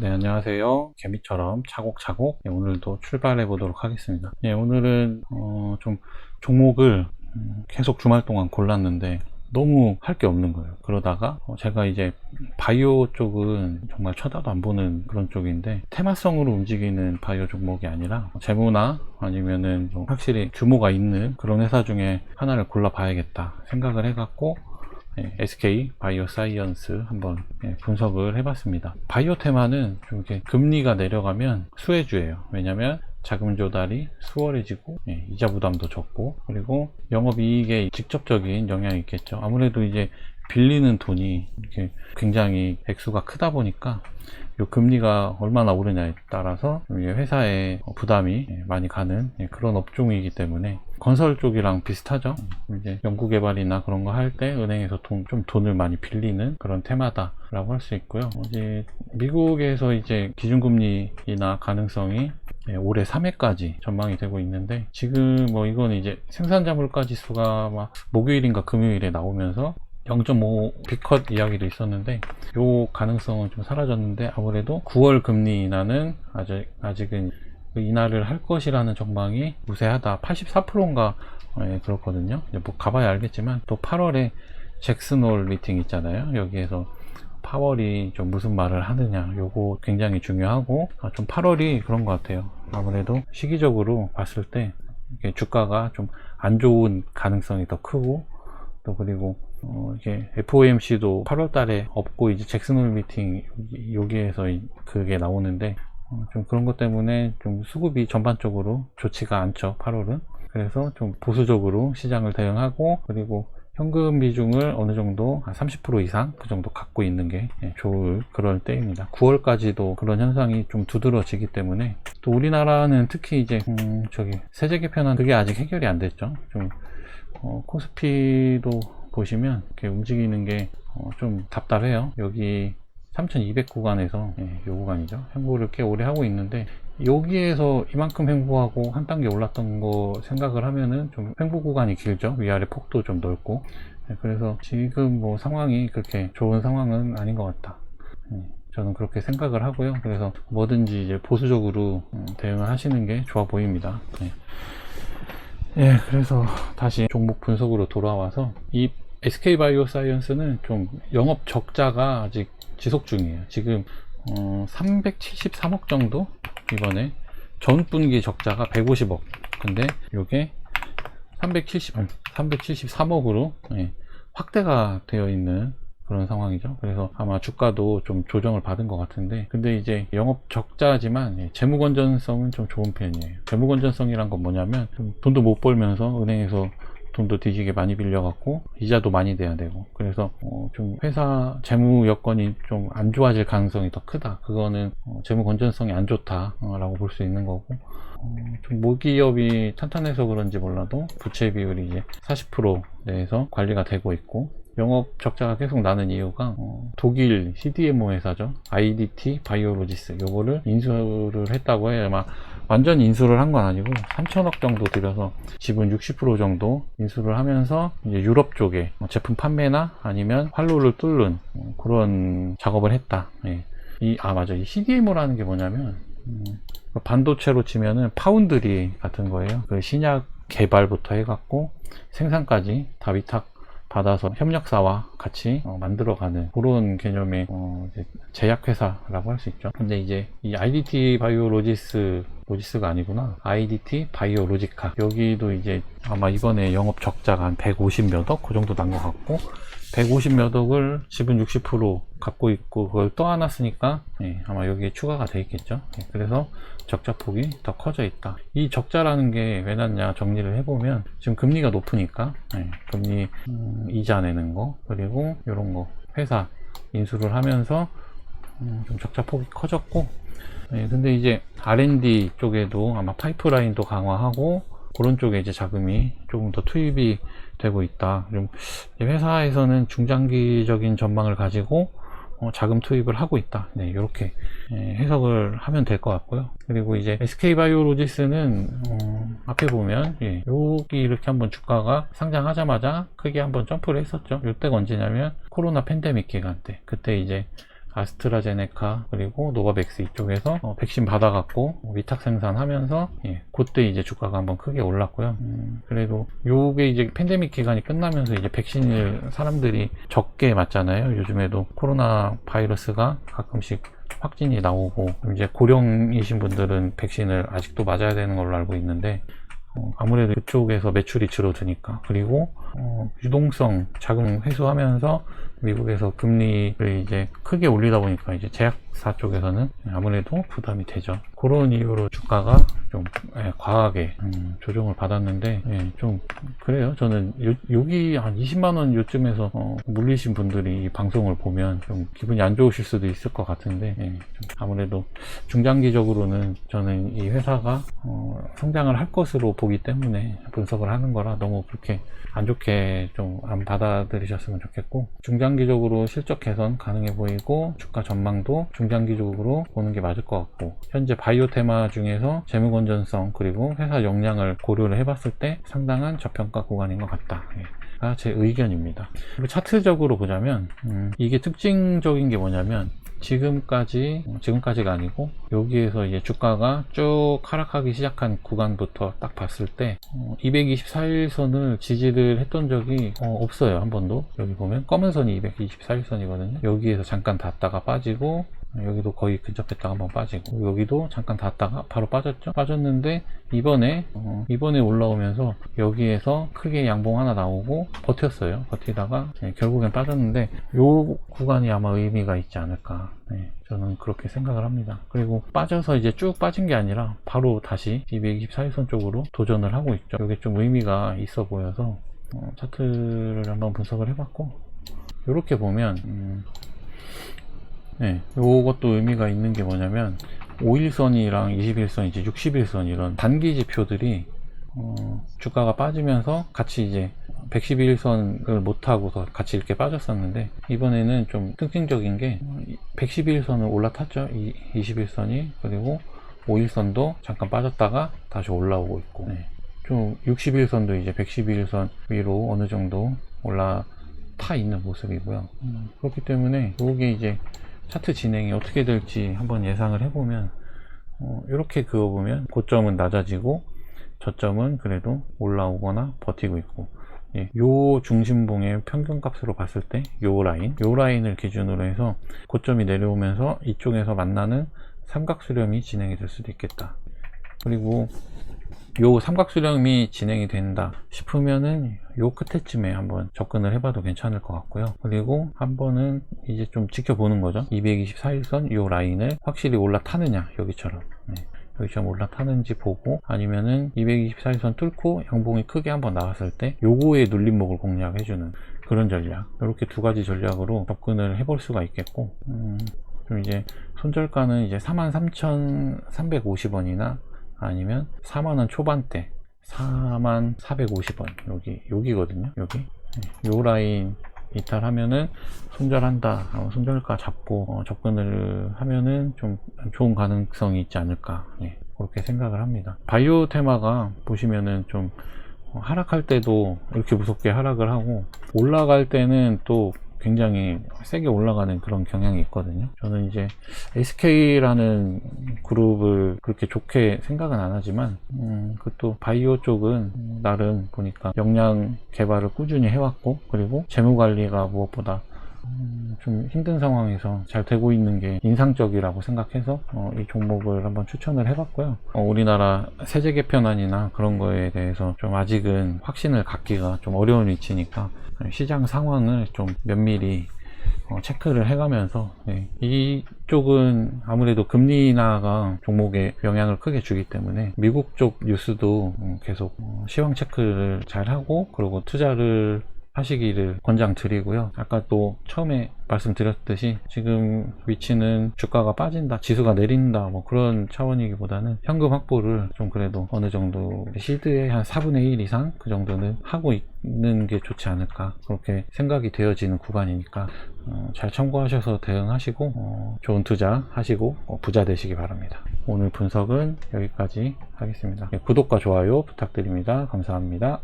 네, 안녕하세요. 개미처럼 차곡차곡 오늘도 출발해 보도록 하겠습니다. 오늘은 좀 종목을 계속 주말 동안 골랐는데 너무 할 게 없는 거예요. 그러다가 제가 이제 바이오 쪽은 정말 쳐다도 안 보는 그런 쪽인데 테마성으로 움직이는 바이오 종목이 아니라 재무나 아니면은 좀 확실히 규모가 있는 그런 회사 중에 하나를 골라 봐야겠다 생각을 해갖고 SK 바이오 사이언스 한번 분석을 해봤습니다. 바이오 테마는 좀 이렇게 금리가 내려가면 수혜주예요. 왜냐면 자금 조달이 수월해지고 이자 부담도 적고, 그리고 영업이익에 직접적인 영향이 있겠죠. 아무래도 이제 빌리는 돈이 이렇게 굉장히 액수가 크다 보니까 요 금리가 얼마나 오르냐에 따라서 회사의 부담이 많이 가는 그런 업종이기 때문에 건설 쪽이랑 비슷하죠. 이제 연구개발이나 그런 거 할 때 은행에서 좀 돈을 많이 빌리는 그런 테마다라고 할 수 있고요. 이제 미국에서 이제 기준금리나 가능성이 올해 3회까지 전망이 되고 있는데, 지금 뭐 이건 이제 생산자 물가 지수가 막 목요일인가 금요일에 나오면서 0.5 비컷 이야기도 있었는데 요 가능성은 좀 사라졌는데, 아무래도 9월 금리 인하는 아직은 인하를 할 것이라는 전망이 우세하다. 84%인가 그렇거든요. 뭐 가봐야 알겠지만, 또 8월에 잭슨홀 미팅 있잖아요. 여기에서 파월이 좀 무슨 말을 하느냐, 요거 굉장히 중요하고, 좀 8월이 그런 것 같아요. 아무래도 시기적으로 봤을 때 주가가 좀 안 좋은 가능성이 더 크고, 또 그리고 이게 FOMC도 8월 달에 없고 이제 잭슨홀 미팅 여기에서 그게 나오는데, 좀 그런 것 때문에 좀 수급이 전반적으로 좋지가 않죠, 8월은. 그래서 좀 보수적으로 시장을 대응하고, 그리고 현금 비중을 어느 정도 한 30% 이상 그 정도 갖고 있는 게 좋을 그럴 때입니다. 9월까지도 그런 현상이 좀 두드러지기 때문에, 또 우리나라는 특히 이제 세제 개편안 그게 아직 해결이 안 됐죠. 좀 코스피도 보시면 이렇게 움직이는 게 좀 답답해요. 여기 3200 구간에서 요 구간이죠. 횡보를 꽤 오래 하고 있는데, 여기에서 이만큼 횡보하고 한 단계 올랐던 거 생각을 하면은 좀 횡보 구간이 길죠. 위아래 폭도 좀 넓고. 그래서 지금 뭐 상황이 그렇게 좋은 상황은 아닌 것 같다, 저는 그렇게 생각을 하고요. 그래서 뭐든지 이제 보수적으로 대응을 하시는 게 좋아 보입니다. 그래서 다시 종목 분석으로 돌아와서, 이 SK 바이오 사이언스는 좀 영업 적자가 아직 지속 중이에요. 지금 373억 정도, 이번에 전분기 적자가 150억. 근데 요게 373억으로 확대가 되어 있는 그런 상황이죠. 그래서 아마 주가도 좀 조정을 받은 것 같은데, 근데 이제 영업 적자지만 재무 건전성은 좀 좋은 편이에요. 재무 건전성이란 건 뭐냐면, 돈도 못 벌면서 은행에서 돈도 뒤지게 많이 빌려갖고 이자도 많이 내야 되고, 그래서 좀 회사 재무 여건이 좀 안 좋아질 가능성이 더 크다. 그거는 재무 건전성이 안 좋다라고 볼 수 있는 거고, 좀 모기업이 탄탄해서 그런지 몰라도 부채 비율이 이제 40% 내에서 관리가 되고 있고, 영업 적자가 계속 나는 이유가 독일 CDMO 회사죠. IDT 바이오로지스, 요거를 인수를 했다고 해요. 아마 완전 인수를 한 건 아니고 3천억 정도 들여서 지분 60% 정도 인수를 하면서 이제 유럽 쪽에 제품 판매나 아니면 활로를 뚫는 그런 작업을 했다. 맞아. 이 CDMO라는 게 뭐냐면, 반도체로 치면은 파운드리 같은 거예요. 그 신약 개발부터 해갖고 생산까지 다 위탁 받아서 협력사와 같이 만들어가는 그런 개념의 제약회사라고 할 수 있죠. 근데 이제 이 IDT 바이오로지스가 아니구나, IDT 바이오로지카, 여기도 이제 아마 이번에 영업 적자가 한 150몇 억 그 정도 난 것 같고, 150몇 억을 지분 60% 갖고 있고 그걸 떠안았으니까 아마 여기에 추가가 돼 있겠죠. 그래서 적자폭이 더 커져 있다. 이 적자라는 게 왜 났냐 정리를 해보면, 지금 금리가 높으니까 금리 이자 내는 거, 그리고 이런 거 회사 인수를 하면서 좀 적자폭이 커졌고, 근데 이제 R&D 쪽에도 아마 파이프라인도 강화하고 그런 쪽에 이제 자금이 조금 더 투입이 되고 있다. 좀 회사에서는 중장기적인 전망을 가지고 자금 투입을 하고 있다. 이렇게 해석을 하면 될 것 같고요. 그리고 이제 SK바이오로지스는 앞에 보면 여기 이렇게 한번 주가가 상장하자마자 크게 한번 점프를 했었죠. 이때가 언제냐면 코로나 팬데믹 기간 때, 그때 이제 아스트라제네카 그리고 노바백스 이쪽에서 백신 받아갖고 위탁 생산하면서 그때 이제 주가가 한번 크게 올랐고요. 그래도 요게 이제 팬데믹 기간이 끝나면서 이제 백신을 사람들이 적게 맞잖아요. 요즘에도 코로나 바이러스가 가끔씩 확진이 나오고, 이제 고령이신 분들은 백신을 아직도 맞아야 되는 걸로 알고 있는데, 아무래도 그쪽에서 매출이 줄어드니까, 그리고 유동성 자금 회수하면서 미국에서 금리를 이제 크게 올리다 보니까 이제 제약사 쪽에서는 아무래도 부담이 되죠. 그런 이유로 주가가 좀 과하게 조정을 받았는데, 좀 그래요. 저는 여기 한 20만원 요쯤에서 물리신 분들이 이 방송을 보면 좀 기분이 안 좋으실 수도 있을 것 같은데, 좀 아무래도 중장기적으로는 저는 이 회사가 성장을 할 것으로 보기 때문에 분석을 하는 거라 너무 그렇게 안 좋게 좀 안 받아들이셨으면 좋겠고, 중장기적으로 실적 개선 가능해 보이고 주가 전망도 중장기적으로 보는 게 맞을 것 같고, 현재 바이오 테마 중에서 재무 건전성 그리고 회사 역량을 고려를 해봤을 때 상당한 저평가 구간인 것 같다. 가 제 의견입니다. 그리고 차트적으로 보자면 이게 특징적인 게 뭐냐면, 지금까지가 아니고 여기에서 이제 주가가 쭉 하락하기 시작한 구간부터 딱 봤을 때 224일선을 지지를 했던 적이 없어요. 한 번도. 여기 보면 검은 선이 224일선이거든요. 여기에서 잠깐 닿다가 빠지고, 여기도 거의 근접했다가 한번 빠지고, 여기도 잠깐 닿다가 바로 빠졌죠. 빠졌는데 이번에 올라오면서 여기에서 크게 양봉 하나 나오고 버텼어요. 버티다가 결국엔 빠졌는데, 요 구간이 아마 의미가 있지 않을까, 저는 그렇게 생각을 합니다. 그리고 빠져서 이제 쭉 빠진 게 아니라 바로 다시 224일선 쪽으로 도전을 하고 있죠. 이게 좀 의미가 있어 보여서 차트를 한번 분석을 해봤고, 이렇게 보면 요것도 의미가 있는 게 뭐냐면, 5일선이랑 21선, 이제 60일선 이런 단기 지표들이 주가가 빠지면서 같이 이제 112일선을 못하고서 같이 이렇게 빠졌었는데, 이번에는 좀 특징적인 게 112일선을 올라탔죠. 21선이. 그리고 5일선도 잠깐 빠졌다가 다시 올라오고 있고, 좀 60일선도 이제 112일선 위로 어느 정도 올라타 있는 모습이고요. 그렇기 때문에 이게 이제 차트 진행이 어떻게 될지 한번 예상을 해보면, 이렇게 그어보면 고점은 낮아지고 저점은 그래도 올라오거나 버티고 있고, 요 중심봉의 평균값으로 봤을 때 요 라인을 기준으로 해서 고점이 내려오면서 이쪽에서 만나는 삼각수렴이 진행이 될 수도 있겠다. 그리고 요 삼각수렴이 진행이 된다 싶으면은 요 끝에쯤에 한번 접근을 해봐도 괜찮을 것 같고요. 그리고 한 번은 이제 좀 지켜보는 거죠. 224일선 요 라인을 확실히 올라타느냐, 여기처럼 올라타는지 보고, 아니면은 224일선 뚫고 양봉이 크게 한번 나왔을 때 요거의 눌림목을 공략해주는 그런 전략, 이렇게 두 가지 전략으로 접근을 해볼 수가 있겠고, 좀 이제 손절가는 이제 43,350원이나 아니면 4만원 초반대 44,450원 여기거든요. 여기 요 라인 이탈하면은 손절한다, 손절가 잡고 접근을 하면은 좀 좋은 가능성이 있지 않을까, 그렇게 생각을 합니다. 바이오 테마가 보시면은 좀 하락할 때도 이렇게 무섭게 하락을 하고, 올라갈 때는 또 굉장히 세게 올라가는 그런 경향이 있거든요. 저는 이제 SK라는 그룹을 그렇게 좋게 생각은 안 하지만, 그것도 바이오 쪽은 나름 보니까 역량 개발을 꾸준히 해왔고, 그리고 재무 관리가 무엇보다 좀 힘든 상황에서 잘 되고 있는 게 인상적이라고 생각해서 이 종목을 한번 추천을 해봤고요. 우리나라 세제 개편안이나 그런 거에 대해서 좀 아직은 확신을 갖기가 좀 어려운 위치니까 시장 상황을 좀 면밀히 체크를 해가면서, 이쪽은 아무래도 금리 인하가 종목에 영향을 크게 주기 때문에 미국 쪽 뉴스도 계속 시황 체크를 잘 하고, 그리고 투자를 하시기를 권장드리고요. 아까 또 처음에 말씀드렸듯이 지금 위치는 주가가 빠진다, 지수가 내린다, 뭐 그런 차원이기보다는 현금 확보를 좀 그래도 어느 정도 실드의 한 4분의 1 이상 그 정도는 하고 있는 게 좋지 않을까, 그렇게 생각이 되어지는 구간이니까 잘 참고하셔서 대응하시고 좋은 투자 하시고 부자 되시기 바랍니다. 오늘 분석은 여기까지 하겠습니다. 구독과 좋아요 부탁드립니다. 감사합니다.